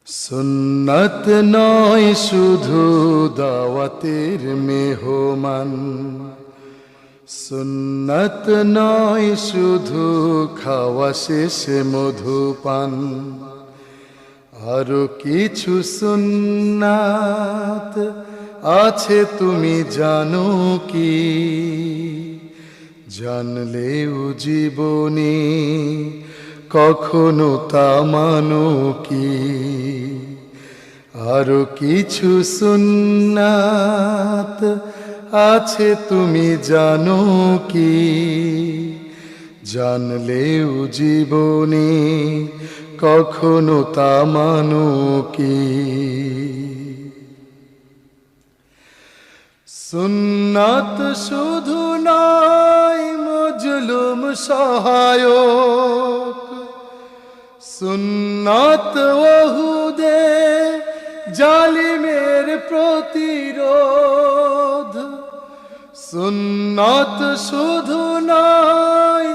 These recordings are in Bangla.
সুন্নাত নয় শুধু দাওয়াতের মেহমান, সুন্নাত নয় শুধু খাওয়া শেষে মধুপান, আরো কিছু সুন্নাত আছে তুমি জানো কি? জানলেও জীবনে কখনো তা মানো কি? আরো কিছু সুন্নাত আছে তুমি জানো কি? জানলেও জীবনে কখনো তা মানো কি? সুন্নাত শুধু নয় মজলুম সহায়ক, সুন্নাত ওহুদে জালিমের প্রতিরোধ, সুন্নাত শুধু নয়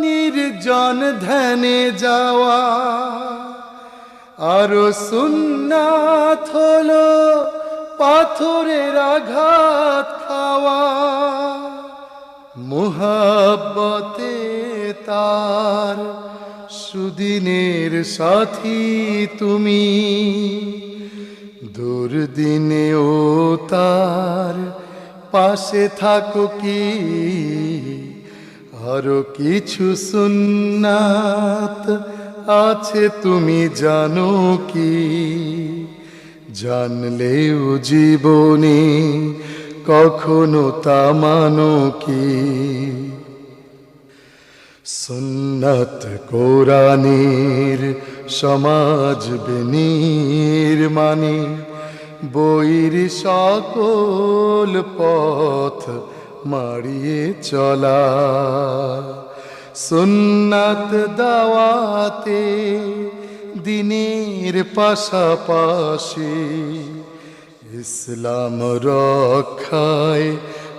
নির্জন ধ্যানে যাওয়া, আরো সুন্নাত হলো পাথরের আঘাত খাওয়া। মুহাব্বতে তার সুদিনের সাথী তুমি, দুর্দিনেও তার পাশে থাকো কি? আরো কিছু সুন্নাত আছে তুমি জানো কি? জানলেও জীবনে কখনো তা মানো কি? সুন্নাত কোরআনের সমাজ বিনির্মাণে বইর সকল পথ মাড়িয়ে চলা, সুন্নাত দাওয়াতে দিনের পাশাপাশি ইসলাম রক্ষায়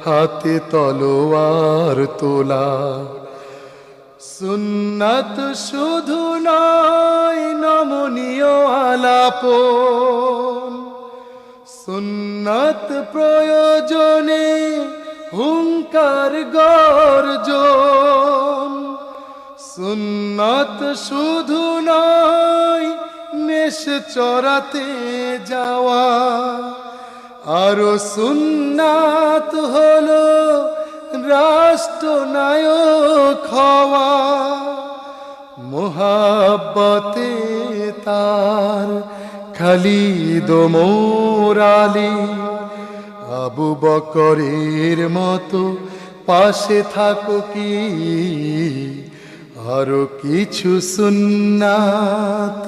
হাতে তলোয়ার তোলা। সুন্নাত শুধু নয় নমনীয় আলাপন, সুন্নাত প্রয়োজনে হুঙ্কার গর্জন, সুন্নাত শুধু নয় মেষ চরাতে যাওয়া, আরো সুন্নাত হলো রাষ্ট্রনায়ক হওয়া। মুহাব্বতে তার খালিদ ওমর আলী আবু বকরের মতো পাশে থাকো কি? আরো কিছু সুন্নাত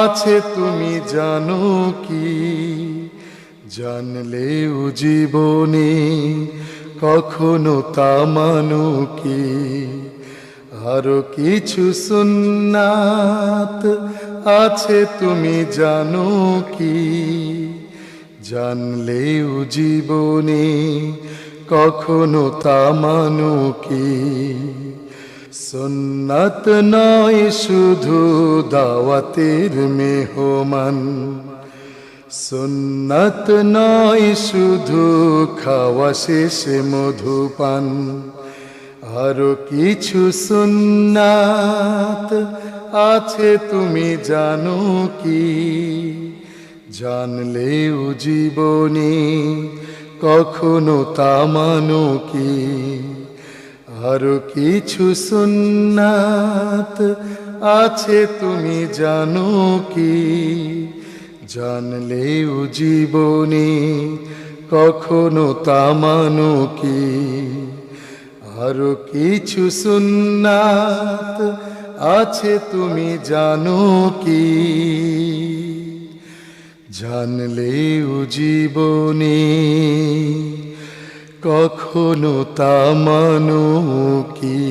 আছে তুমি জানো কি? জানলেও জীবনে কখনো তা মানো কি? আরো কিছু সুন্নাত আছে তুমি জানো কি? জানলেও জীবনে কখনো তা মানো কি? সুন্নাত নয় শুধু দাওয়াতের মেহমান, সুন্নাত নয় শুধু খাওয়া শেষে মধুপান, আরো কিছু সুন্নাত আছে তুমি জানো কি? জানলেও জীবনে কখনো তা মানো কি? আরো কিছু সুন্নাত আছে তুমি জানো কি? জানলেও জীবনে কখনো তা মানো কি? আরো কিছু সুন্নাত আছে তুমি জানো কি? জানলেও জীবনে কখনো তা মানো কি?